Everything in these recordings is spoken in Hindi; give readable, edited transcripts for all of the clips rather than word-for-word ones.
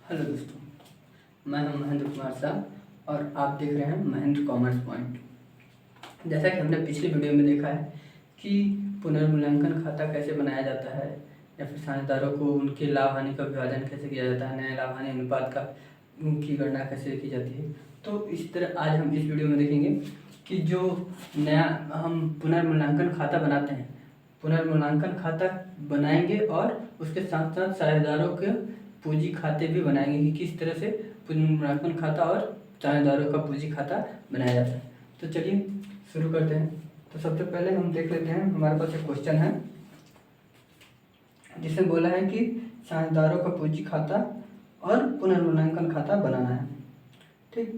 हेलो दोस्तों, मैं हूं महेंद्र कुमार शाह और आप देख रहे हैं महेंद्र कॉमर्स पॉइंट। जैसा कि हमने पिछली वीडियो में देखा है कि पुनर्मूल्यांकन खाता कैसे बनाया जाता है या फिर साझेदारों को उनके लाभ हानि का विभाजन कैसे किया जाता है, नए लाभ हानि अनुपात का की गणना कैसे की जाती है। तो इस तरह आज हम इस वीडियो में देखेंगे कि जो नया हम पुनर्मूल्यांकन खाता बनाते हैं, पुनर्मूल्यांकन खाता बनाएंगे और उसके साथ साथ साझेदारों के पूंजी खाते भी बनाएंगे कि किस तरह से पुनर्मूल्यांकन खाता और साझेदारों का पूंजी खाता बनाया जाता है। तो चलिए शुरू करते हैं। तो सबसे पहले हम देख लेते हैं, हमारे पास एक क्वेश्चन है जिसमें बोला है कि साझेदारों का पूंजी खाता और पुनर्मूल्यांकन खाता बनाना है। ठीक,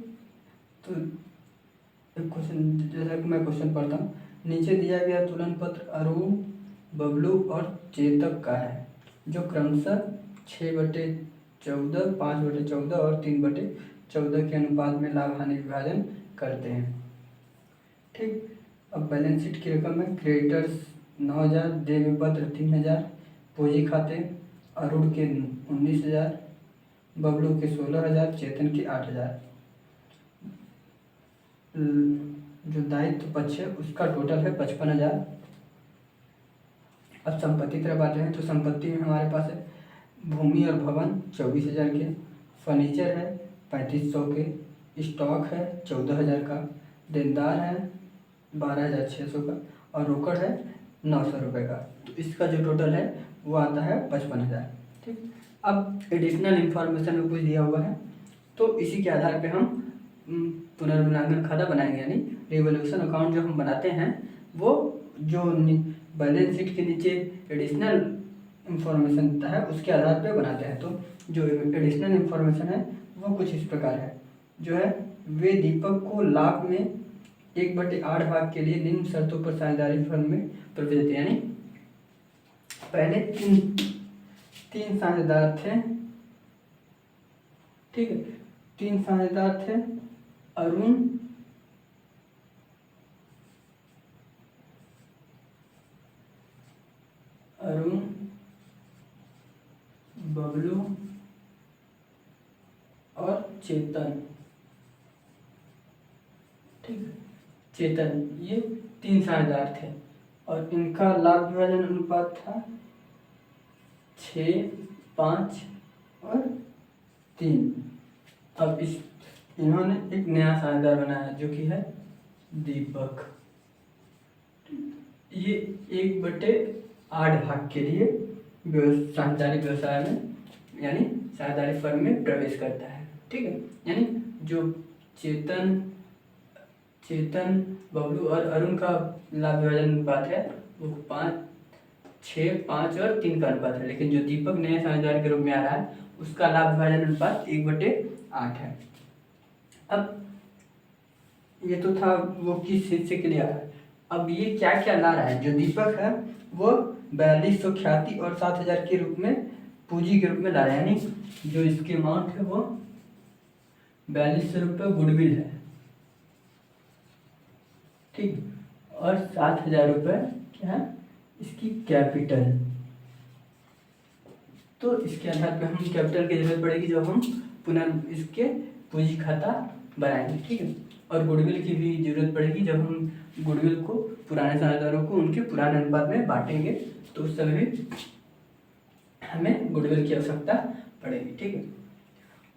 तो एक क्वेश्चन, जैसा कि मैं क्वेश्चन पढ़ता हूँ। नीचे दिया गया तुलन पत्र अरुण, बबलू और चेतक का है, जो क्रमशः 6/14, 5/14 और 3/14 के अनुपात में लाभ हानि विभाजन करते हैं। ठीक, अब बैलेंस शीट की रकम है। क्रेडिटर्स 9,000, देय विपत्र 3,000, पूंजी खाते अरुण के 19,000, बबलू के 16,000, चेतन के 8,000। जो दायित्व पक्ष है उसका टोटल है 55,000। अब संपत्ति तरफ आते हैं तो संपत्ति में हमारे पास है भूमि और भवन 24,000 के, फर्नीचर है 3,500 के, स्टॉक है 14,000 का, देनदार है 12,600 का और रोकड़ है 900 रुपये का। तो इसका जो टोटल है वो आता है 55,000। ठीक, अब एडिशनल इंफॉर्मेशन में कुछ दिया हुआ है तो इसी के आधार पे हम पुनर्मूल्यांकन खाता बनाएंगे, यानी रिवोल्यूशन अकाउंट जो हम बनाते हैं वो जो बैलेंस शीट के नीचे एडिशनल इंफॉर्मेशन होता है उसके आधार पे बनाते हैं। तो जो एडिशनल इंफॉर्मेशन है वो कुछ इस प्रकार है, जो है वे दीपक को लाभ में 1/8 भाग के लिए निम्न शर्तों पर साझेदारी फर्म में प्रवेश देते हैं। यानी पहले तीन साझेदार थे। ठीक है, 3 साझेदार थे, अरुण, बबलू और चेतन। ठीक है, चेतन, ये 3 साझेदार थे और इनका लाभ विभाजन अनुपात था 6, 5 और 3। अब इन्होंने एक नया साझेदार बनाया जो कि है दीपक। ये 1/8 भाग के लिए साझेदारी व्यवसाय में यानी साझेदारी फर्म में प्रवेश करता है। ठीक है, यानी जो चेतन, बबलू और अरुण का लाभ विभाजन अनुपात है वो 5, 6, 5 और 3 का अनुपात है, लेकिन जो दीपक नए साझेदार के रूप में आ रहा है उसका लाभ विभाजन अनुपात 1/8 है। अब ये तो था वो किस हिस्से के लिए आ रहा है। अब ये क्या क्या ला रहा है, जो दीपक है वो 4200 ख्याति और 7,000 के रूप में पूंजी के रूप में ला रहा है, यानी जो इसकी अमाउंट है वो 4200 रुपये गुडविल है। ठीक, और 7,000 रुपये क्या है इसकी कैपिटल। तो इसके आधार पे हम कैपिटल की जरूरत पड़ेगी जब हम इसके पूंजी खाता बनाएंगे। ठीक है, और गुडविल की भी जरूरत पड़ेगी जब हम गुडविल को पुराने साझेदारों को उनके पुराने अनुपात में बांटेंगे, तो उस समय भी हमें गुडविल की आवश्यकता पड़ेगी। ठीक है,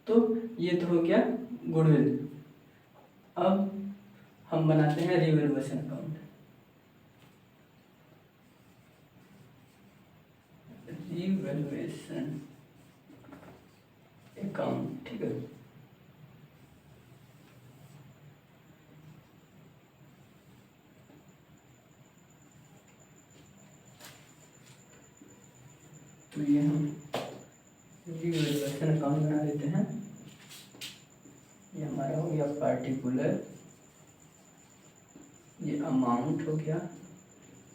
तो ये तो हो गया गुडविल। अब हम बनाते हैं रिवैल्यूएशन अकाउंट। रिवैल्यूएशन अकाउंट, ठीक है। तो ये हम रिवैल्यूएशन अकाउंट बना लेते हैं। ये हमारा हो गया पार्टिकुलर, ये अमाउंट हो गया,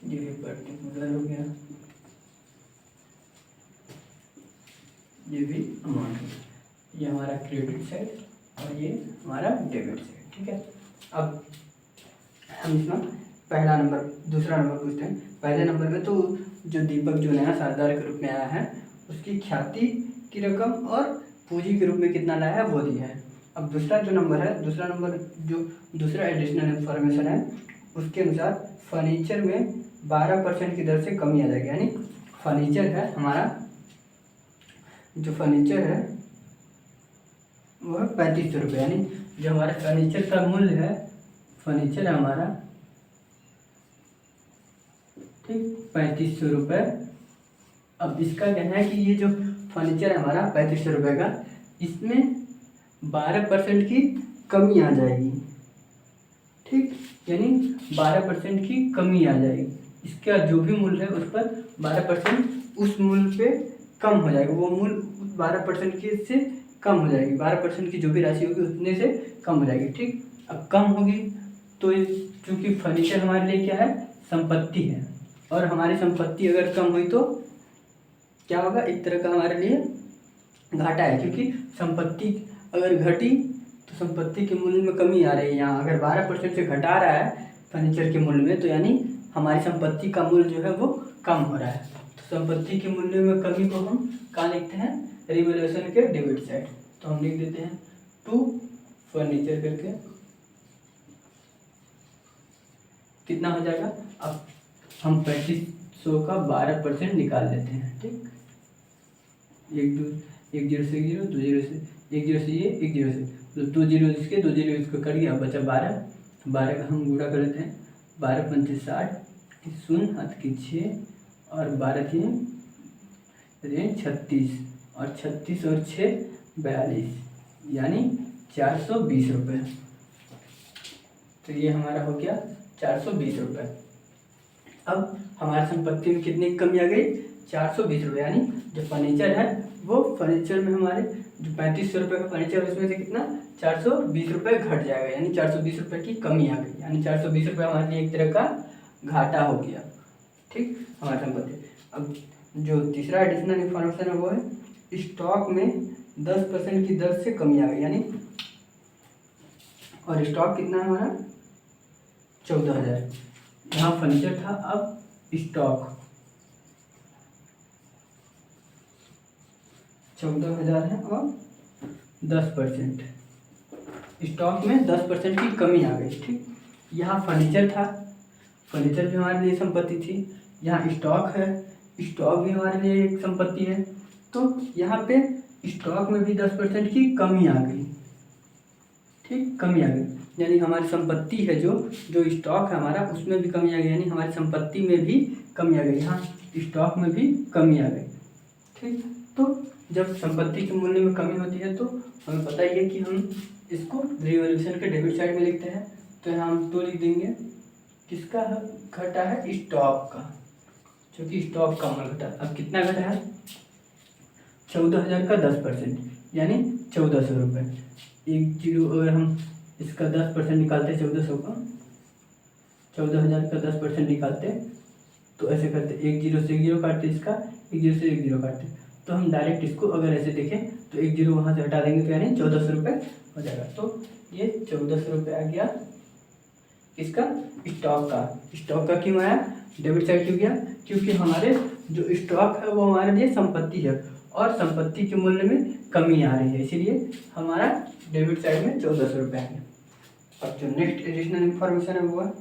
ये भी पर्टिकुलर हो गया, ये भी अमाउंट हो गया। ये हमारा क्रेडिट साइड और ये हमारा डेबिट साइड। ठीक है, अब हम इसमें पहला नंबर, दूसरा नंबर पूछते हैं। पहले नंबर में तो जो दीपक जो नया साझेदार के रूप में आया है उसकी ख्याति की रकम और पूंजी के रूप में कितना लाया है वो दिया है। अब दूसरा जो नंबर है, दूसरा नंबर जो दूसरा एडिशनल इन्फॉर्मेशन है उसके अनुसार फर्नीचर में 12% की दर से कमी आ जाएगी। यानी फर्नीचर है हमारा, जो फर्नीचर है वो है 3500 रुपये। यानी जो हमारा फर्नीचर का मूल्य है, फर्नीचर है हमारा ठीक 3500 रुपये। अब इसका कहना है कि ये जो फर्नीचर है हमारा 3500 रुपये का, इसमें 12% की कमी आ जाएगी। ठीक, यानी 12% की कमी आ जाएगी। इसका जो भी मूल्य है उस पर 12% उस मूल्य पे कम हो जाएगा। वो मूल्य 12% की से कम हो जाएगी। 12% की जो भी राशि होगी उतने से कम हो जाएगी। ठीक, अब कम होगी तो चूँकि फर्नीचर हमारे लिए क्या है, संपत्ति है, और हमारी संपत्ति अगर कम हुई तो क्या होगा, एक तरह का हमारे लिए घाटा है। क्योंकि संपत्ति अगर घटी तो संपत्ति के मूल्य में कमी आ रही है। यहाँ अगर 12% से घटा रहा है फर्नीचर के मूल्य में, तो यानी हमारी संपत्ति का मूल्य जो है वो कम हो रहा है। तो संपत्ति के मूल्य में कमी को हम कहाँ लिखते हैं, रिवैल्यूएशन के डेबिट साइड। तो हम लिख देते हैं टू फर्नीचर करके, कितना हो जाएगा। अब हम 3500 का 12% निकाल लेते हैं। ठीक, एक जीरो से 0, 2 जीरो से 1 जीरो से ये 1 जीरो से, तो 2 जीरो इसके 2 जीरो इसको कट गया, बचा 12। 12 का हम गुणा कर लेते हैं, 12 पंचे 60, शून्य हाथ की 6 और 12 की 36, और 36 और 6 42, यानी 420 रुपये। तो ये हमारा हो गया 420 रुपये। अब हमारी संपत्ति में कितनी कमी आ गई, 420 रुपये। यानी जो फर्नीचर है वो फर्नीचर में हमारे जो 3500 रुपये का फर्नीचर है उसमें से कितना 420 रुपये घट जाएगा। यानी 420 रुपये की कमी आ गई। यानी 420 रुपये हमारे लिए एक तरह का घाटा हो गया। ठीक, हमारी संपत्ति। अब जो तीसरा एडिशनल इन्फॉर्मेशन है वो है स्टॉक में 10% की दर से कमी आ गई। यानी और स्टॉक कितना है हमारा 14,000। यहाँ फर्नीचर था, अब स्टॉक 14,000 है और 10%, स्टॉक में 10% की कमी आ गई। ठीक, यहाँ फर्नीचर था, फर्नीचर भी हमारे लिए संपत्ति थी। यहाँ स्टॉक है, स्टॉक भी हमारे लिए एक संपत्ति है। तो यहाँ पे स्टॉक में भी 10% की कमी आ गई। ठीक, कमी आ गई, यानी हमारी संपत्ति है जो स्टॉक है हमारा उसमें भी कमी आ गई। यानी हमारी संपत्ति में भी कमी आ गई, यहाँ स्टॉक में भी कमी आ गई। ठीक, तो जब संपत्ति के मूल्य में कमी होती है तो हमें पता ही है कि हम इसको रिवैल्यूएशन के डेबिट साइड में लिखते हैं। तो यहाँ हम तो लिख देंगे किसका घटा है, स्टॉक का, क्योंकि स्टॉक का मूल्य घटा। अब कितना घटा है, 14,000 का 10%, यानी 1400 रुपये। एक जीरो अगर हम इसका 10% निकालते 1400 का, 14,000 का 10% निकालते तो ऐसे करते, एक जीरो से 1 जीरो काटते, इसका 1 जीरो से 1 जीरो काटते, तो हम डायरेक्ट इसको अगर ऐसे देखें तो 1 जीरो वहाँ से हटा देंगे तो यानी 1400 रुपये हो जाएगा। तो ये 1400 रुपये आ गया इसका स्टॉक का। स्टॉक का क्यों आया, डेबिट साइड क्यों गया, क्योंकि हमारे जो स्टॉक है वो हमारे लिए संपत्ति है और संपत्ति के मूल्य में कमी आ रही है, इसीलिए हमारा डेबिट साइड में 1400 रुपये आएंगे। अब जो नेक्स्ट एडिशनल इन्फॉर्मेशन है वो है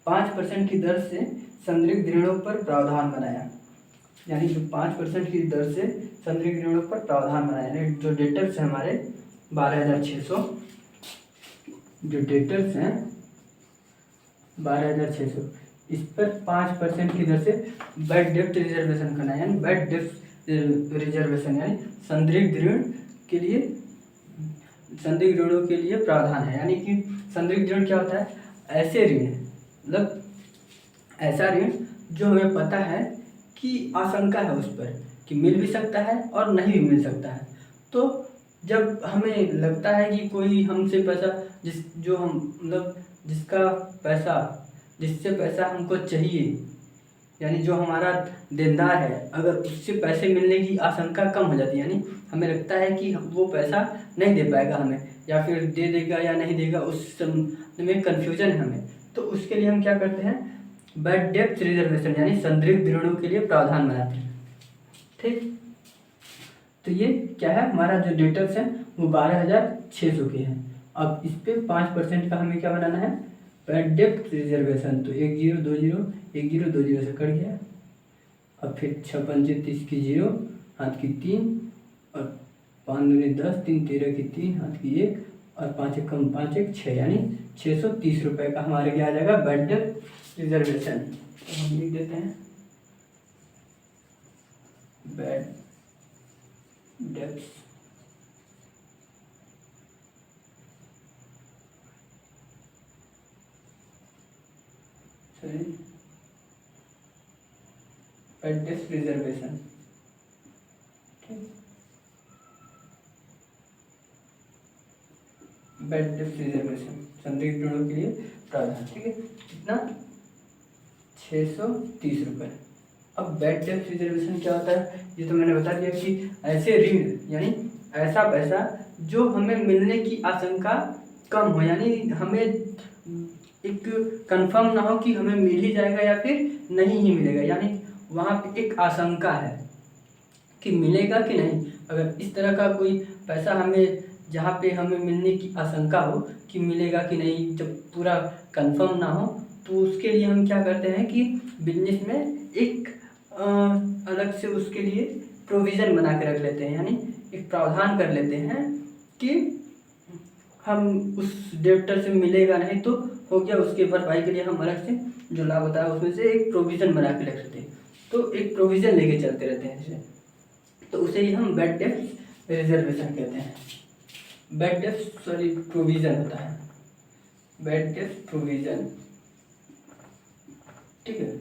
5% की दर से संदिग्ध ऋणों पर प्रावधान बनाया। यानी जो 5% की दर से संदिग्ध ऋणों पर प्रावधान बनाया, यानी जो डेटर्स हैं हमारे 12,600, जो डेटर्स हैं 12,600, इस पर 5% की दर से बैड डेप्ट रिजर्वेशन करना है। यानी बैड डेप्ट रिजर्वेशन यानी संदिग्ध ऋण के लिए, संदिग्ध ऋणों के लिए प्रावधान है। यानी कि संदिग्ध ऋण क्या होता है, ऐसे ऋण, मतलब ऐसा ऋण जो हमें पता है कि आशंका है उस पर कि मिल भी सकता है और नहीं भी मिल सकता है। तो जब हमें लगता है कि कोई हमसे पैसा जो हम मतलब जिसका पैसा, जिससे पैसा हमको चाहिए, यानी जो हमारा देनदार है, अगर उससे पैसे मिलने की आशंका कम हो जाती है, यानी हमें लगता है कि वो पैसा नहीं दे पाएगा हमें, या फिर दे देगा या नहीं देगा, उस में कन्फ्यूजन है हमें, तो उसके लिए हम क्या करते हैं, बैड डेप्ट रिजर्वेशन यानी संदिग्ध ऋणों के लिए प्रावधान बनाते हैं। ठीक, तो ये क्या है, हमारा जो डेटर्स है वो 12,600 के हैं। अब इस पे 5% का हमें क्या बनाना है, बैड डेप्थ रिजर्वेशन। तो 1020 1020 से कट गया। अब फिर 6 पंजे 30 की 0, हाथ की 3 और 5 दूनी 10, 3 13 की 3, हाथ की 1 और 5 एक कम 5 एक 6, यानी 630 रुपये का हमारे क्या आ जाएगा, बैड डेप्थ रिजर्वेशन। तो हम लिख देते हैं bad depth bad depth reservation. Bad depth reservation संदिग्ध ऋणों के लिए प्रावधान, ठीक है। कितना, 630 रुपये। अब बैड डेप्थ रिजर्वेशन क्या होता है, ये तो मैंने बता दिया कि ऐसे ऋण यानी ऐसा पैसा जो हमें मिलने की आशंका कम हो, यानी हमें एक कंफर्म ना हो कि हमें मिल ही जाएगा या फिर नहीं ही मिलेगा, यानी वहाँ पे एक आशंका है कि मिलेगा कि नहीं। अगर इस तरह का कोई पैसा हमें, जहाँ पे हमें मिलने की आशंका हो कि मिलेगा कि नहीं, जब पूरा कंफर्म ना हो, तो उसके लिए हम क्या करते हैं कि बिजनेस में एक अलग से उसके लिए प्रोविज़न बना के रख लेते हैं, यानी एक प्रावधान कर लेते हैं कि हम उस डेप्टर से मिलेगा नहीं तो हो गया, उसके भरपाई के लिए हम अलग से जो लाभ होता है उसमें से एक प्रोविज़न बना के रख लेते हैं। तो एक प्रोविज़न लेके चलते रहते हैं जैसे, तो उसे ही हम बैड डेप्थ रिजर्वेशन कहते हैं। बैड डेप्थ प्रोविज़न होता है, बैड डेप्थ प्रोविज़न, ठीक है।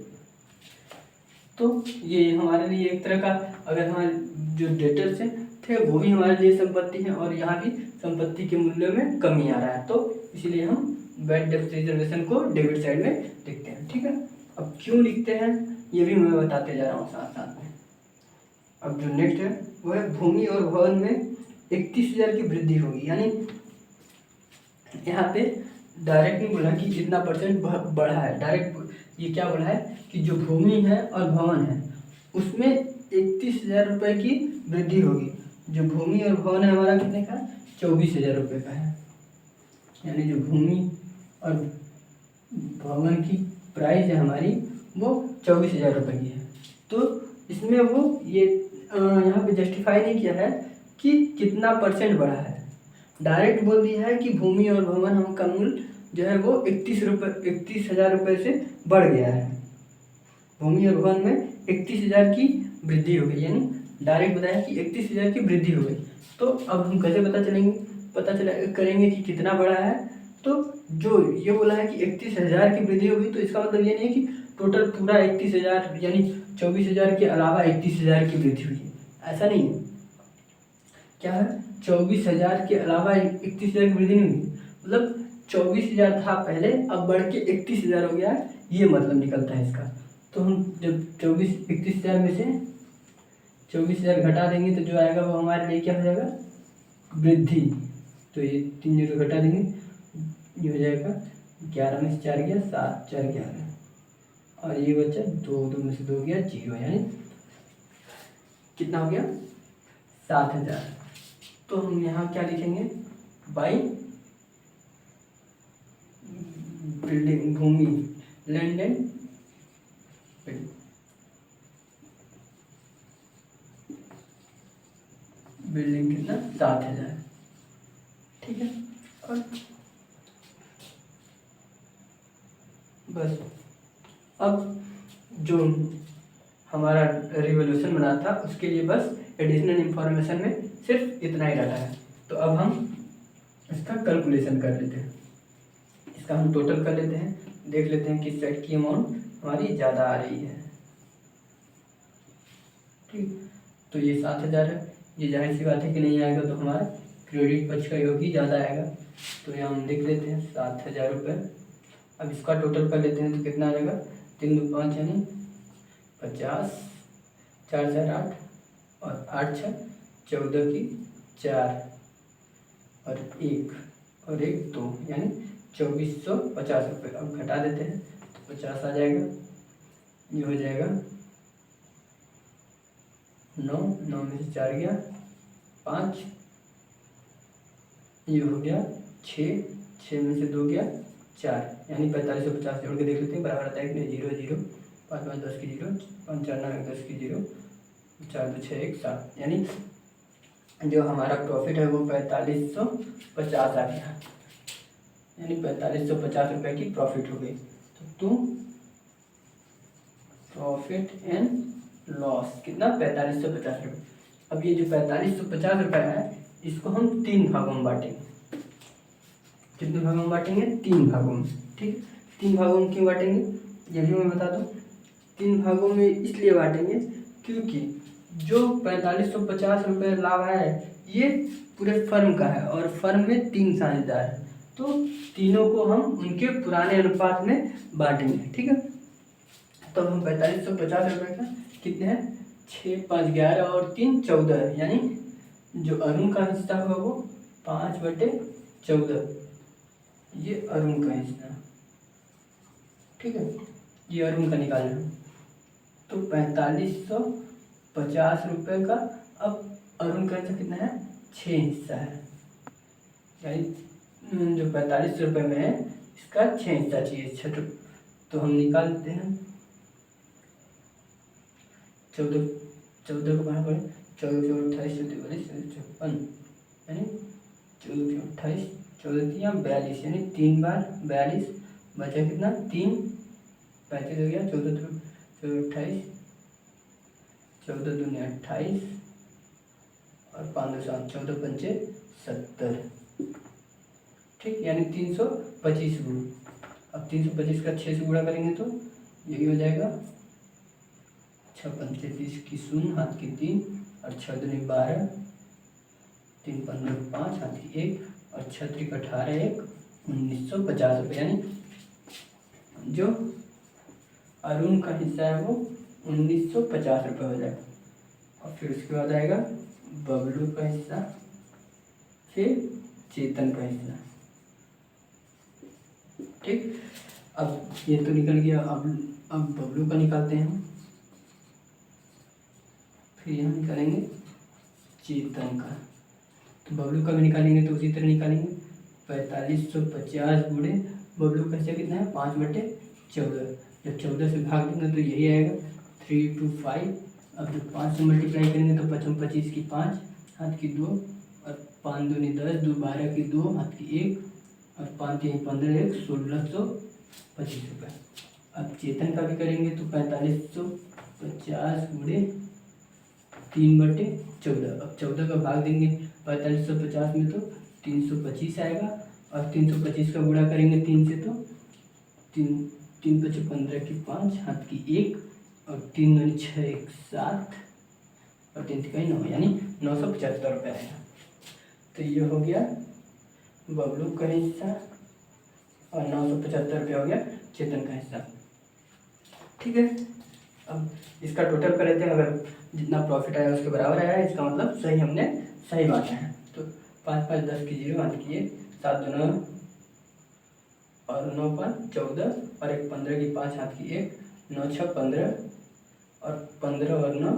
तो ये हमारे लिए एक तरह का, अगर हमारे जो डेटर्स थे वो भी हमारे लिए संपत्ति है और यहाँ भी संपत्ति के मूल्य में कमी आ रहा है, तो इसलिए हम बैड डेप्थ रिजर्वेशन को डेबिट साइड में लिखते हैं, ठीक है। अब क्यों लिखते हैं ये भी मैं बताते जा रहा हूँ साथ साथ में। अब जो नेक्स्ट है वो है भूमि और भवन में 31,000 की वृद्धि होगी, यानी यहाँ पे डायरेक्ट नहीं बोला कि इतना परसेंट बढ़ा है, डायरेक्ट ये क्या बोला है कि जो भूमि है और भवन है उसमें 31,000 रुपये की वृद्धि होगी। जो भूमि और भवन है हमारा कितने का, 24,000 रुपये का है, यानी जो भूमि और भवन की प्राइस है हमारी वो 24,000 रुपये की है। तो इसमें वो ये यहाँ पे जस्टिफाई नहीं किया है कि कितना परसेंट बढ़ा है, डायरेक्ट बोल दिया है कि भूमि और भवन हम का मूल्य जो है वो 31,000 रुपये से बढ़ गया है। भूमि और भवन में 31,000 की वृद्धि हो गई, यानी डायरेक्ट बताया कि 31,000 की वृद्धि हो गई। तो अब हम कैसे पता करेंगे कि कितना बढ़ा है। तो जो ये बोला है कि 31,000 की वृद्धि होगी, तो इसका मतलब ये नहीं है कि टोटल पूरा 31,000 यानी 24,000 के अलावा 31,000 की वृद्धि हुई है, ऐसा नहीं है। क्या है, 24,000 के अलावा 31,000 की वृद्धि नहीं हुई, मतलब 24,000 था पहले, अब बढ़ के 31,000 हो गया, ये मतलब निकलता है इसका। तो हम जब 31,000 में से 24,000 घटा देंगे तो जो आएगा वो हमारे लिए क्या हो जाएगा, वृद्धि। तो ये 3 जीरो घटा देंगे, ये हो जाएगा 11 में से 4 गया 7, 4 11, और ये बच्चा 2 में से 2 गया 0, यानी कितना हो गया, 7,000। तो हम यहाँ क्या लिखेंगे, बाई बिल्डिंग, भूमि, लैंड एंड बिल्डिंग कितना, 7,000, ठीक है। और बस अब जो हमारा रिवोल्यूशन बना था उसके लिए बस एडिशनल इंफॉर्मेशन में सिर्फ इतना ही डाटा है। तो अब हम इसका कैलकुलेशन कर लेते हैं, इसका हम टोटल कर लेते हैं, देख लेते हैं किस साइड की अमाउंट हमारी ज़्यादा आ रही है, ठीक। तो ये 7,000 है, ये जाहिर सी बात है कि नहीं आएगा, तो हमारा क्रेडिट पक्ष का योग ही ज़्यादा आएगा। तो यहाँ हम लिख लेते हैं 7,000 रुपये। अब इसका टोटल कर लेते हैं तो कितना आ जाएगा, 3 2 5 यानी 50, 4 4 8 और 8 6 14 की 4 और 1 और 1 2, यानी 2,450 रुपये। अब घटा देते हैं तो 50 आ जाएगा, ये हो जाएगा 9 में से 4 गया 5, ये हो गया 6, 6 में से 2 गया 4, यानी 4550 जोड़ के देख लेते हैं। बराबर आता है कि नहीं, 0 0, 5 5 10 की 0, 5 4 9 10 की 0, 4 2 6 1 7, यानी जो हमारा प्रॉफिट है वो 4550 आ गया, यानी 4550 रुपये की प्रॉफिट हो गई। तो प्रॉफिट एंड लॉस कितना, 4550 रुपये। अब ये जो 4550 रुपये है इसको हम 3 भागों में बांटेंगे। कितने भागों में बांटेंगे, 3 भागों में। ठीक, 3 भागों में क्यों बांटेंगे ये भी मैं बता दूँ। 3 भागों में इसलिए बांटेंगे क्योंकि जो 4550 रुपये लाभ है ये पूरे फर्म का है और फर्म में 3 साझेदार हैं, तो तीनों को हम उनके पुराने अनुपात में बांटेंगे। ठीक है, तो हम 4550 रुपये का कितने हैं, 6 5 11 और 3 14, यानी जो अरुण का हिस्सा होगा वो 5/14, ये अरुण का हिस्सा। ठीक है, ये अरुण का निकालना है। तो 4550 रुपये का अब अरुण का हिस्सा कितना है, 6 हिस्सा है, यानी जो 4500 रुपये में है इसका 6 हिस्सा चाहिए। तो हम निकालते हैं 14 को बाहर करें, 14 4 28 14 42 54, यानी 14 28 14 42, यानी 3 बार 42, बचा कितना 3, 35 हो गया, 14 28, 14 दूनी 28 और 5 2 7, 14 पंचे 70। ठीक, यानी 325 गुण। अब 325 का 6 से गुणा करेंगे तो यही हो जाएगा 6 पंचे 30 की 0, हाथ की 3 और 6 दूनी 12, 3 15 5, हाथ की 1 और 6 3 18 1, 1950 रुपये, यानी जो अरुण का हिस्सा है वो 1950 रुपये हो जाएगा। और फिर उसके बाद आएगा बबलू का हिस्सा, फिर चेतन का हिस्सा। ठीक, अब ये तो निकल गया, अब बबलू का निकालते हैं हम, फिर यहाँ निकालेंगे चेतन का। तो बबलू का भी निकालेंगे तो उसी तरह निकालेंगे, 4550 गुणे बबलू का हिस्सा कितना है, 5/14। जब 14 से भाग देंगे तो यही आएगा 3 2 5। अब जब 5 से मल्टीप्लाई करेंगे तो 5 25 की 5, हाथ की 2 और 5 दूनी 10, 2 12 की 2, हाथ की 1 और 5 3 15 1, 1625 रुपये। अब चेतन का भी करेंगे तो 4550 गुणे 3/14। अब 14 का भाग देंगे 4550 में तो 325 आएगा, और 325 का गुणा करेंगे 3 से तो 3 3 5 15 की 5, हाथ की 1 और 3 दूनी 6 1 7 और 3 3 9, यानी 975 रुपये आएगा। तो ये हो गया बबलू का हिस्सा और 975 रुपये हो गया चेतन का हिस्सा। ठीक है, अब इसका टोटल कर लेते हैं। अगर जितना प्रॉफिट आया उसके बराबर आया है, इसका मतलब सही हमने सही बांटा है। तो 5 5 10 की 0, हाथ की 1, 7 2 9 और 9 5 14 और 1 15 की 5, हाथ की 1, 9 6 15 और 15 और 9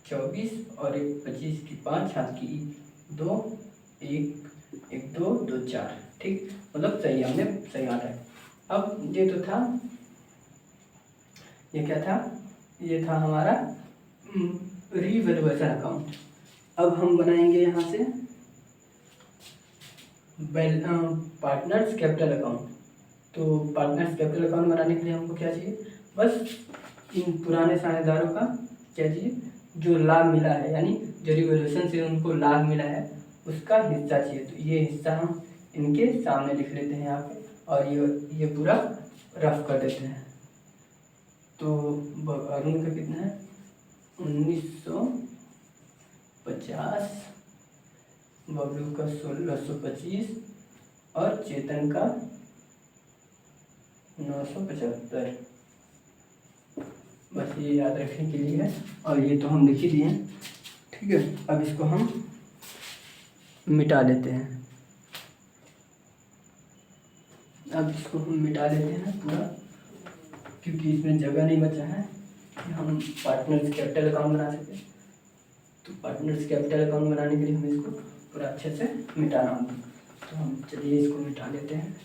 24 और 1 25 की 5, हाथ की 2 1 1 2 2 4। ठीक, मतलब सही हमने सही बांटा है। अब ये तो था, ये क्या था, ये था हमारा रीवैल्यूएशन अकाउंट। अब हम बनाएंगे यहाँ से पार्टनर्स कैपिटल अकाउंट। तो पार्टनर्स कैपिटल अकाउंट बनाने के लिए हमको क्या चाहिए, बस इन पुराने साझेदारों का क्या चाहिए, जो लाभ मिला है, यानी जो रिवॉल्यूशन से उनको लाभ मिला है उसका हिस्सा चाहिए। तो ये हिस्सा हम इनके सामने लिख लेते हैं यहाँ पे, और ये पूरा रफ कर देते हैं। तो अरुण का कितना है 1950, बबलू का 1625 और चेतन का 975। बस ये याद रखने के लिए है, और ये तो हम लिख ही दिए। ठीक है, अब इसको हम मिटा लेते हैं। अब इसको हम मिटा लेते हैं पूरा, क्योंकि इसमें जगह नहीं बचा है कि हम पार्टनर्स कैपिटल अकाउंट बना सकें। तो पार्टनर्स कैपिटल अकाउंट बनाने के लिए हमें इसको पूरा अच्छे से मिटाना होगा। तो हम चलिए इसको मिटा लेते हैं।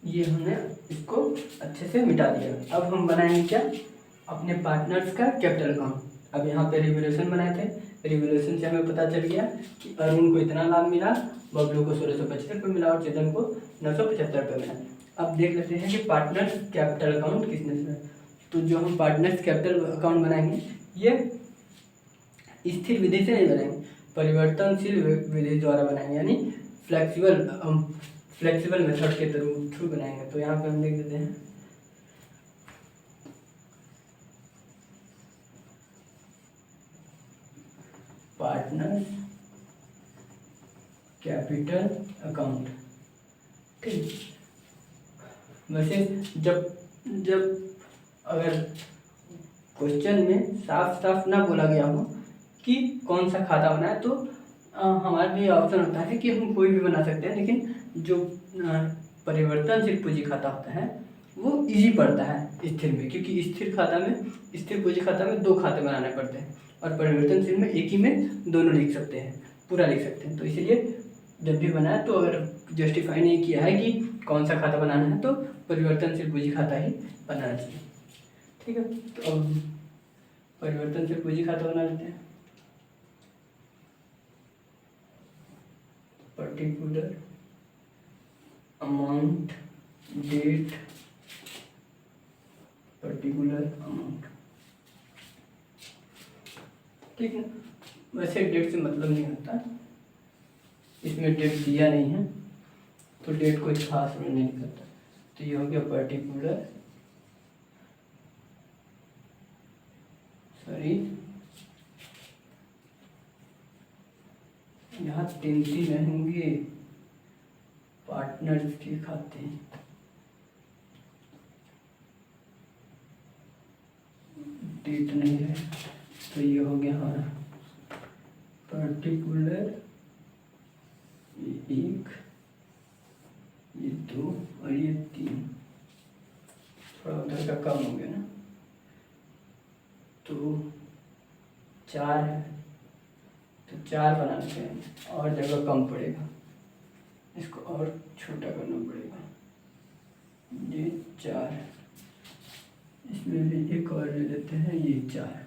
ये हमने इसको अच्छे से मिटा दिया। अब हम बनाएंगे क्या, अपने पार्टनर्स का कैपिटल अकाउंट। अब यहाँ पे रिवोल्यूशन बनाए थे, रिवोल्यूशन से हमें पता चल गया कि अरुण को इतना लाभ मिला, बबलू को 1675 रुपये मिला और चेतन को 975 रुपये मिला। अब देख लेते हैं कि पार्टनर्स कैपिटल अकाउंट किसने से। तो जो हम पार्टनर्स कैपिटल अकाउंट बनाएंगे ये स्थिर विधि से नहीं बनाएंगे, परिवर्तनशील विधि द्वारा बनाएंगे, यानी फ्लेक्सिबल मेथड के थ्रू बनाएंगे। तो यहाँ पे हम लिख देते हैं पार्टनर्स कैपिटल अकाउंट। ठीक, वैसे जब अगर क्वेश्चन में साफ साफ ना बोला गया हो कि कौन सा खाता बनाए तो हमारे लिए ऑप्शन होता है कि हम कोई भी बना सकते हैं, लेकिन जो परिवर्तनशील पूंजी खाता होता है वो इजी पड़ता है स्थिर में, क्योंकि स्थिर पूंजी खाता में 2 खाते बनाने पड़ते हैं और परिवर्तनशील में एक ही में दोनों लिख सकते हैं, पूरा लिख सकते हैं। तो इसलिए जब भी बनाए तो अगर जस्टिफाई नहीं किया है कि कौन सा खाता बनाना है तो परिवर्तनशील पूंजी खाता ही बनाना चाहिए। ठीक है, तो परिवर्तनशील पूंजी खाता बना लेते हैं। Particular amount date particular amount. ठीक है, वैसे डेट से मतलब नहीं होता, इसमें डेट दिया नहीं है तो डेट कोई खास रोल नहीं करता। तो ये हो गया पर्टिकुलर, यहाँ 3 रहेंगे पार्टनर्स के खाते, डेट नहीं है। तो ये हो गया हमारा पर्टिकुलर, ये 1, ये 2 और ये 3, थोड़ा उधर का कम हो गया ना, तो 4 है, तो 4 बनाते हैं और जगह कम पड़ेगा, इसको और छोटा करना पड़ेगा। ये 4, इसमें भी एक और ले लेते हैं, ये 4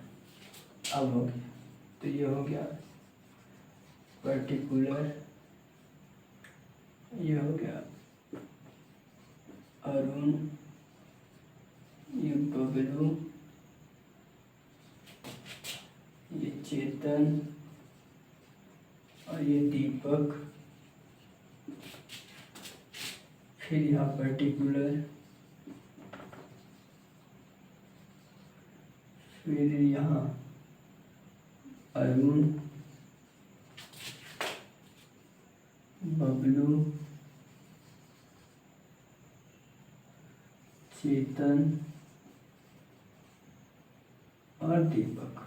अब हो गया। तो ये हो गया पर्टिकुलर, ये हो गया अरुण, ये बबलू, ये चेतन और ये दीपक, फिर यहाँ पर्टिकुलर, फिर यहाँ अरुण, बबलू, चेतन और दीपक।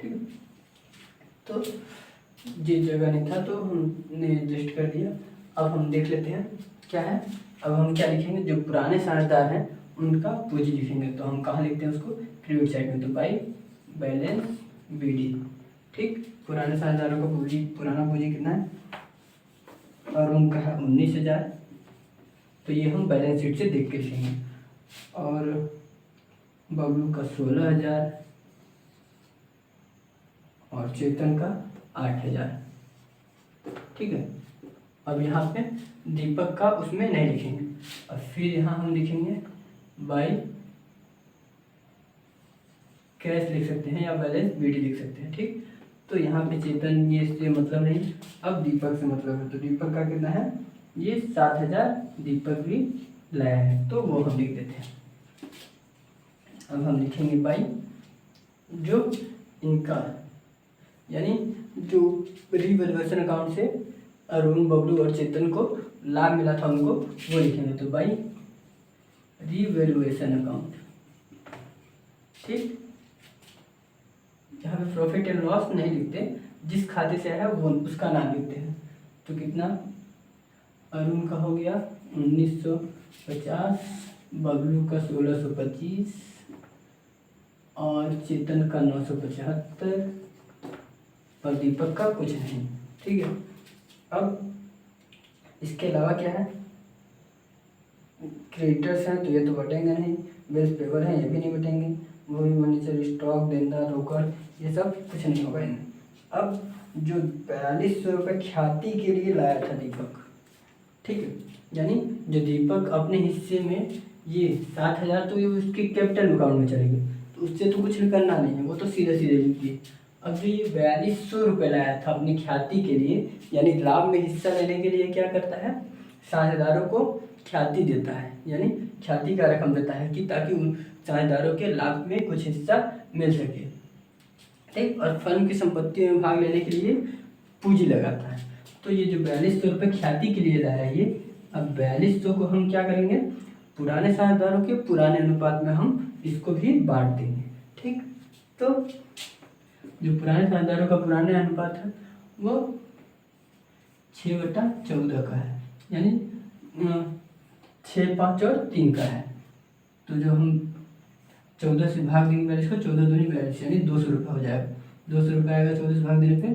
ठीक है, तो जिस जगह नहीं था तो हमने एडजस्ट कर दिया। अब हम देख लेते हैं क्या है। अब हम क्या लिखेंगे, जो पुराने साझेदार हैं उनका पूंजी लिखेंगे। तो हम कहाँ लिखते हैं उसको, क्रेडिट साइड में, तो बाई बैलेंस बीडी। ठीक, पुराने साझेदारों का पूंजी, पुराना पूंजी कितना है, और उनका है 19,000, तो ये हम बैलेंस शीट से देख के लिखेंगे। और बबलू का 16,000 और चेतन का 8,000। ठीक है, अब यहाँ पे दीपक का उसमें नहीं लिखेंगे, और फिर यहाँ हम लिखेंगे बाई कैश लिख सकते हैं या बैलेंस बीडी लिख सकते हैं। ठीक, तो यहाँ पे चेतन ये से मतलब नहीं, अब दीपक से मतलब है। तो दीपक का कितना है, ये 7,000 दीपक भी लाया है, तो वो हम लिख देते हैं। अब हम लिखेंगे बाई जो इनका, यानी जो रिवैल्यूएशन अकाउंट से अरुण, बबलू और चेतन को लाभ मिला था उनको, वो लिखेंगे। तो बाई रिवैल्यूएशन अकाउंट। ठीक, जहाँ पे प्रॉफिट एंड लॉस नहीं लिखते, जिस खाते से आया वो उसका नाम लिखते हैं। तो कितना, अरुण का हो गया 1950, बबलू का 1625 और चेतन का 975 और दीपक का कुछ नहीं। ठीक है, अब इसके अलावा क्या है, क्रेडिटर्स हैं तो ये तो बटेंगे नहीं, बिल्स पेपर हैं ये भी नहीं बटेंगे, वो भी फर्नीचर, स्टॉक, देनदार, रोकड़, ये सब कुछ नहीं होगा इनमें। अब जो 4200 रुपये ख्याति के लिए लाया था दीपक, ठीक है, यानी जो दीपक अपने हिस्से में ये 7000 तो ये उसके कैपिटल अकाउंट में चलेगी, तो उससे तो कुछ भी करना नहीं है, वो तो सीधे सीधे लिखिए। अब जो ये 4200 रुपये लाया था अपनी ख्याति के लिए, यानी लाभ में हिस्सा लेने के लिए क्या करता है, साझेदारों को ख्याति देता है, यानी ख्याति का रकम देता है कि ताकि उन साझेदारों के लाभ में कुछ हिस्सा मिल सके। ठीक, और फर्म की संपत्ति में भाग लेने के लिए पूंजी लगाता है। तो ये जो 4200 रुपये ख्याति के लिए लाया है ये, अब 4200 को हम क्या करेंगे, पुराने साझेदारों के पुराने अनुपात में हम इसको भी बांट देंगे। ठीक, तो जो पुराने साझेदारों का पुराने अनुपात है वो 6/14 का है, यानी 6, 5 और 3 का है। तो जो हम 14 से भाग देंगे 42 को, 14 दूनी 42, यानी 200 रुपये हो जाएगा। 200 रुपये आएगा 14 से भाग देने पे।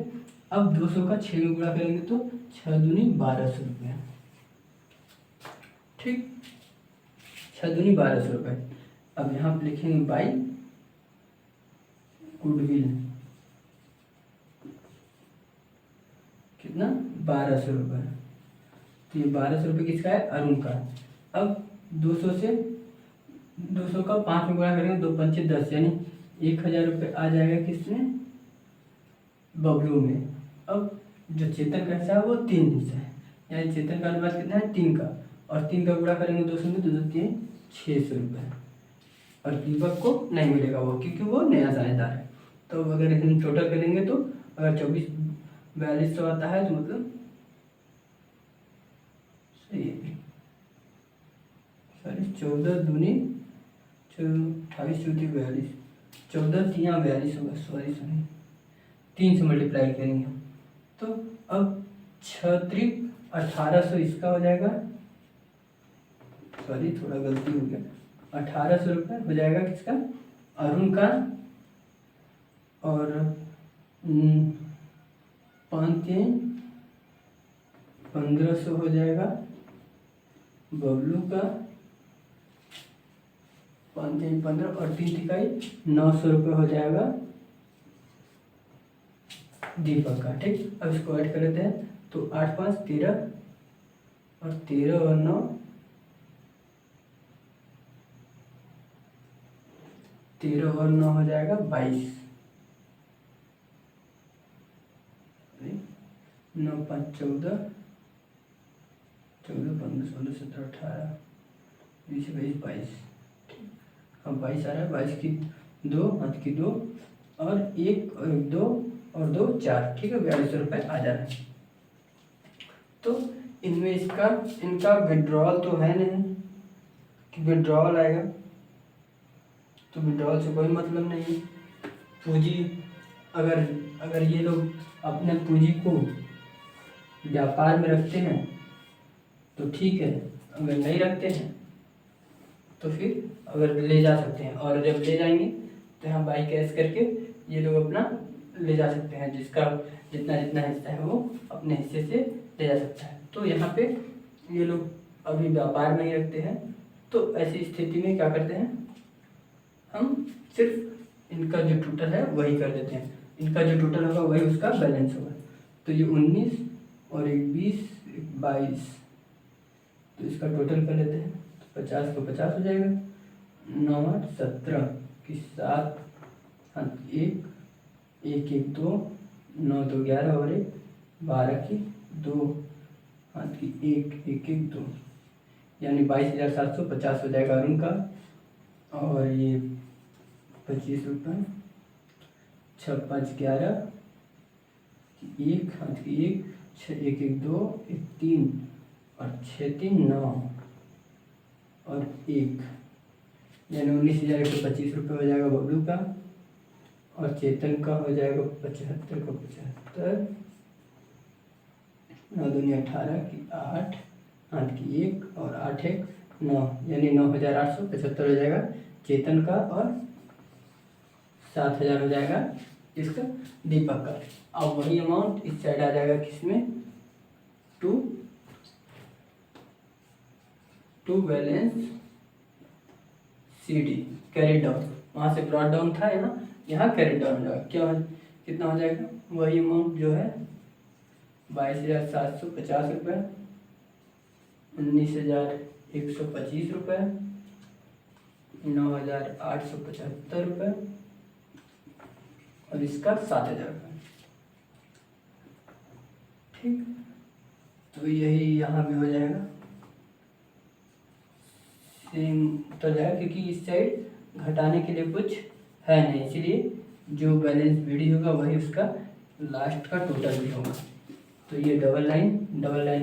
अब 200 का 6 में गुणा करेंगे तो 6 दूनी 1200 रुपये। ठीक, 6 दूनी 1200 रुपये। अब यहाँ पर लिखेंगे बाई गुडविल, कितना, 1200 रुपये। तो ये 1200 रुपये किसका है, अरुण का। अब 200 का 5 में गुणा करेंगे, 2 पंचे 10, यानी 1000 रुपये आ जाएगा किसमें, बबलू में। अब जो चेतन का हिस्सा है वो 3 हिस्सा है, यानी चेतन का अनुपात कितना है, 3 का, और 3 का गुणा करेंगे 200 में तो 2 3 600 रुपये। और दीपक को नहीं मिलेगा वो, क्योंकि वो नया साझेदार है। तो अगर हम टोटल करेंगे तो अगर 4200 आता है तो मतलब सही है, सॉरी 14 दूनी 28 चौथी 42, 14 3 42 होगा, सॉरी 3 से मल्टीप्लाई करेंगे तो अब 6 3 1800 इसका हो जाएगा, सॉरी थोड़ा गलती हो गया, 1800 रुपये हो जाएगा किसका, अरुण का। और 5 3 1500 हो जाएगा बबलू का, 5 3 15 और 3 तिकाई 900 रुपये हो जाएगा दीपक का। ठीक, अब इसको ऐड कर लेते हैं तो 8 5 13 और 13 और 9 13 और 9 हो जाएगा 22, 9 5 14 14 15 16 17 18 20 22 22। अब 22 आ रहा है, 22 की 2 हाथ की 2 और 1 और 2 और 2 4। ठीक है, 4200 रुपये आ जा रहा है। तो इनमें इनका विड्रॉल तो है नहीं कि विड्रॉल आएगा, तो विड्रॉल से कोई मतलब नहीं है। पूंजी अगर ये लोग अपने पूंजी को व्यापार में रखते हैं तो ठीक है, अगर नहीं रखते हैं तो फिर अगर ले जा सकते हैं, और जब ले जाएंगे तो यहाँ बाई कैश करके ये लोग अपना ले जा सकते हैं, जिसका जितना जितना हिस्सा है वो अपने हिस्से से ले जा सकता है। तो यहाँ पे ये लोग अभी व्यापार में ही रखते हैं, तो ऐसी स्थिति में क्या करते हैं, हम सिर्फ इनका जो टोटल है वही कर देते हैं, इनका जो टोटल होगा वही उसका बैलेंस होगा। तो ये 19 और 20 22, तो इसका टोटल कर लेते हैं तो 50 को 50 हो जाएगा, 9 8 17 की 7 1 1 1 2 9 2 11 और 1 12 की 2 हाथ की 1 1 1 2, यानी 22,750 हो जाएगा अरुण का। और ये 25 रुपये, 6 5 11 1 हाथ की 1 6 1 1 2 1 3 और 6 3 9 और 1, यानी 19,125 रुपये हो जाएगा बबलू का। और चेतन का हो जाएगा 75 का 75, 9 दूनी 18 की 8, 8 की 1 और 8 1 9, यानी 9,875 हो जाएगा चेतन का, और 7,000 हो जाएगा इसका दीपक का। अब वही अमाउंट इस साइड आ जाएगा किसमें, to balance CD carry down, वहाँ से ब्रॉड डाउन था यहाँ कैरी डाउन हो जाएगा। क्या कितना हो जाएगा, वही अमाउंट जो है 22,750 रुपये, 19,125 रुपये, 9,875 रुपये और इसका 7,000 रुपये। ठीक, तो यही यहाँ भी हो जाएगा, सेम उतर जाएगा, क्योंकि इस साइड घटाने के लिए कुछ है नहीं, इसलिए जो बैलेंस BD होगा वही उसका लास्ट का टोटल भी होगा। तो ये डबल लाइन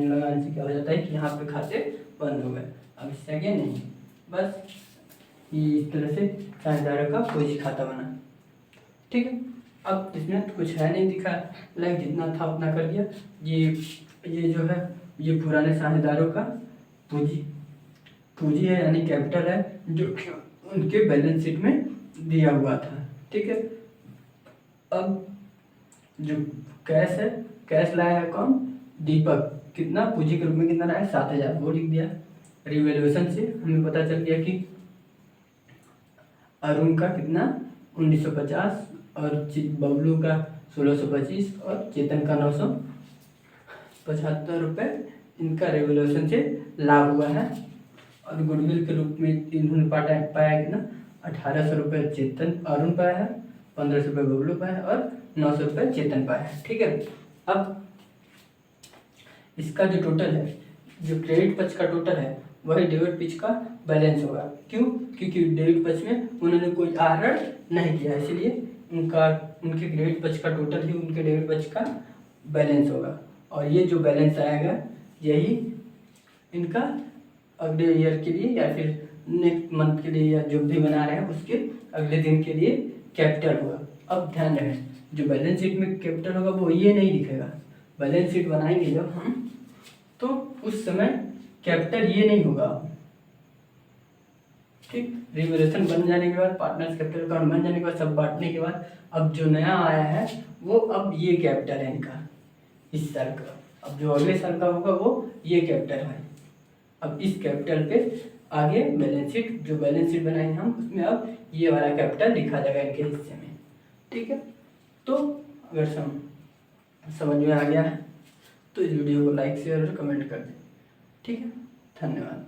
लगाने से क्या हो जाता है कि यहाँ पे खाते बंद हो गए। अब इससे आगे नहीं, बस ये इस तरह से साझेदारों का कोई खाता बना। ठीक है, अब इसमें कुछ है नहीं दिखा, लाइक जितना था उतना कर दिया। ये जो है ये पुराने साझेदारों का पूंजी है, यानी कैपिटल है, जो उनके बैलेंस शीट में दिया हुआ था। ठीक है, अब जो कैश है, कैश लाया है कौन, दीपक, कितना पूंजी के रूप में कितना लाया, 7,000, वो लिख दिया। रिवैल्यूएशन से हमें पता चल गया कि अरुण का कितना 1,950 और बबलू का 1,625 और चेतन का 975 रुपये इनका रिवैल्यूएशन से लाभ हुआ है। और गुडविल के रूप में इन्होंने पाया कितना 1,800 रुपये चेतन अरुण पाया है, 1,500 रुपये बबलू पाया है और 900 रुपये चेतन पाया है। ठीक है, अब इसका जो टोटल है, जो क्रेडिट पक्ष का टोटल है वही डेबिट पक्ष का बैलेंस होगा। क्यों, क्योंकि डेबिट पक्ष में उन्होंने कोई आहरण नहीं किया, इसलिए उनके क्रेडिट पक्ष का टोटल ही उनके डेबिट पक्ष का बैलेंस होगा। और ये जो बैलेंस आएगा यही इनका अगले ईयर के लिए या फिर नेक्स्ट मंथ के लिए या जो भी बना रहे हैं उसके अगले दिन के लिए कैपिटल होगा। अब ध्यान रखें, जो बैलेंस शीट में कैपिटल होगा वो ये नहीं दिखेगा। बैलेंस शीट बनाएंगे जब हम, तो उस समय कैपिटल ये नहीं होगा। ठीक, रिवैल्यूएशन बन जाने के बाद, पार्टनर्स कैपिटल अकाउंट बन जाने के बाद, सब बांटने के बाद, अब जो नया आया है वो अब ये कैपिटल है इनका इस साल का। अब जो अगले साल का होगा वो ये कैपिटल है। अब इस कैपिटल पे आगे बैलेंस शीट, जो बैलेंस शीट बनाएंगे हम, उसमें अब ये वाला कैपिटल लिखा जाएगा इनके हिस्से में। ठीक है, तो अगर समझ में आ गया है तो इस वीडियो को लाइक शेयर और कमेंट कर दें। ठीक है, धन्यवाद।